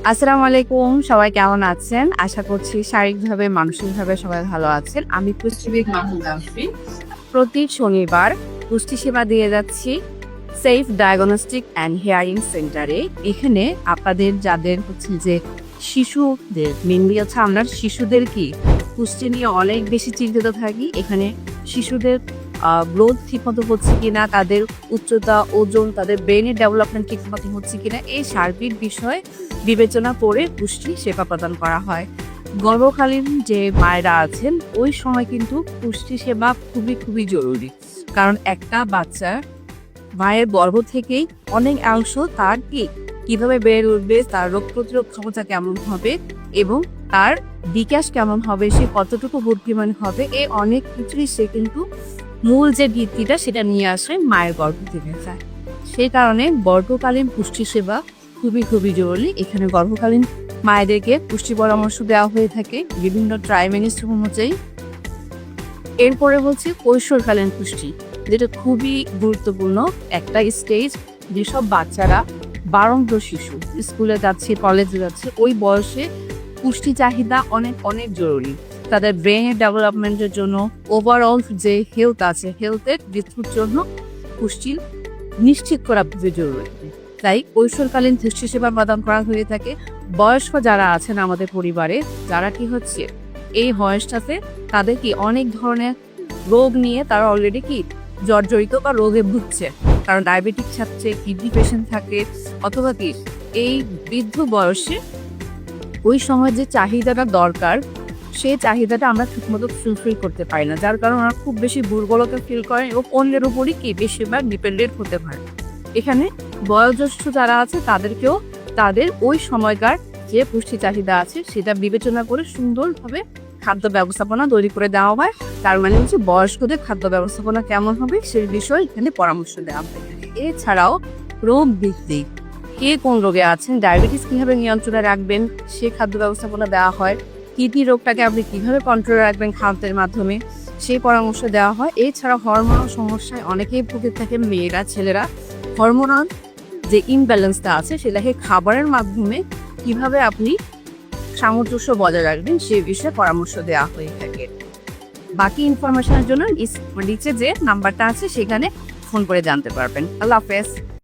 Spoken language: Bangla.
আসসালামু আলাইকুম, সবাই কেমন আছেন? আশা করছি শারীরিকভাবে, মানসিকভাবে সবাই ভালো আছেন। আমি পুষ্টিবিদ মাহমুদ আফরিন। প্রতি শনিবার পুষ্টি সেবা দিয়ে যাচ্ছি সেফ ডায়াগনস্টিক অ্যান্ড হেয়ারিং সেন্টারে। এখানে আপনাদের যাদের হচ্ছে যে শিশুদের মেনলি হচ্ছে আমরা শিশুদের কি পুষ্টি নিয়ে অনেক বেশি চিন্তিত থাকি। এখানে শিশুদের গ্রোথ ঠিকমতো হচ্ছে কিনা, তাদের উচ্চতা, ওজন, তাদের ব্রেনের ডেভেলপমেন্ট ঠিকমতো হচ্ছে কিনা, এই সার্বিক বিষয় বিবেচনা করে পুষ্টি সেবা প্রদান করা হয়। গর্ভকালীন যে মায়েরা আছেন ওই সময় কিন্তু পুষ্টি সেবা খুবই খুবই জরুরি। কারণ একটা বাচ্চা মায়ের গর্ভ থেকেই অনেক অংশ তার কিভাবে বেড়ে উঠবে, তার রোগ প্রতিরোধ ক্ষমতা কেমন হবে এবং তার বিকাশ কেমন হবে, সে কতটুকু বুদ্ধিমান হবে, এই অনেক কিছুই সে কিন্তু মূল যে ভিত্তিটা সেটা নিয়ে আসে মায়ের গর্ভ থেকে যায়। সেই কারণে গর্ভকালীন পুষ্টি সেবা খুবই খুবই জরুরি। এখানে গর্ভকালীন মায়েদেরকে পুষ্টি পরামর্শ দেওয়া হয়ে থাকে বিভিন্ন ট্রাইমেনিস্ট্রি অনুযায়ী। এরপরে হচ্ছে কৈশোরকালীন পুষ্টি, যেটা খুবই গুরুত্বপূর্ণ একটা স্টেজ। যেসব বাচ্চারা বাড়ন্ত শিশু, স্কুলে যাচ্ছে, কলেজে যাচ্ছে, ওই বয়সে পুষ্টি চাহিদা অনেক অনেক জরুরি। তাদের ব্রেনের ডেভেলপমেন্টের জন্য, ওভারঅল যে হেলথ আছে, হেলথের বৃদ্ধির জন্য পুষ্টি নিশ্চিত করা খুবই জরুরি। তাই কৈশোরকালীন পুষ্টি সেবা প্রদান করা হয়ে থাকে। বয়স্ক যারা আছেন আমাদের পরিবারে, যারা কি হচ্ছে এই বয়সটাতে তাদের কি অনেক ধরনের রোগ নিয়ে তারা অলরেডি কি জর্জরিত বা রোগে ভুগছে। কারণ ডায়াবেটিক থাকছে, কিডনি পেশেন্ট থাকে, অথবা কি এই বৃদ্ধ বয়সে ওই সময় যে চাহিদাটা দরকার সেই চাহিদাটা আমরা ঠিকমতো ফুলফিল করতে পারি না, যার কারণে ওরা খুব বেশি দুর্বলতা ফিল করে এবং অন্যের উপরই কি বেশিরভাগ ডিপেন্ডেন্ট হতে পারে। এখানে বয়োজ্যেষ্ঠ যারা আছে তাদেরকেও তাদের ওই সময়কার যে পুষ্টি চাহিদা আছে সেটা বিবেচনা করে সুন্দরভাবে খাদ্য ব্যবস্থাপনা তৈরি করে দেওয়া হয়। তার মানে হচ্ছে বয়স্কদের খাদ্য ব্যবস্থাপনা কেমন হবে সেই বিষয়ে এখানে পরামর্শ দেওয়া হয়। এছাড়াও রোগ ভিত্তিক কে কোন রোগে আছেন, ডায়াবেটিস কিভাবে নিয়ন্ত্রণে রাখবেন সে খাদ্য ব্যবস্থাপনা দেওয়া হয়। কিডনি রোগটাকে আপনি কিভাবে কন্ট্রোলে রাখবেন খাদ্যের মাধ্যমে সেই পরামর্শ দেওয়া হয়। এছাড়া হরমোনাল সমস্যায় অনেকেই ভুগে থাকে, মেয়েরা, ছেলেরা। হরমোনাল যে ইমব্যালেন্সটা আছে সেটাকে খাবারের মাধ্যমে কিভাবে আপনি সামঞ্জস্য বজায় রাখবেন সেই বিষয়ে পরামর্শ দেওয়া হয়ে থাকে। বাকি ইনফরমেশনের জন্য নিচে যে নাম্বারটা আছে সেখানে ফোন করে জানতে পারবেন। আল্লাহ হাফেজ।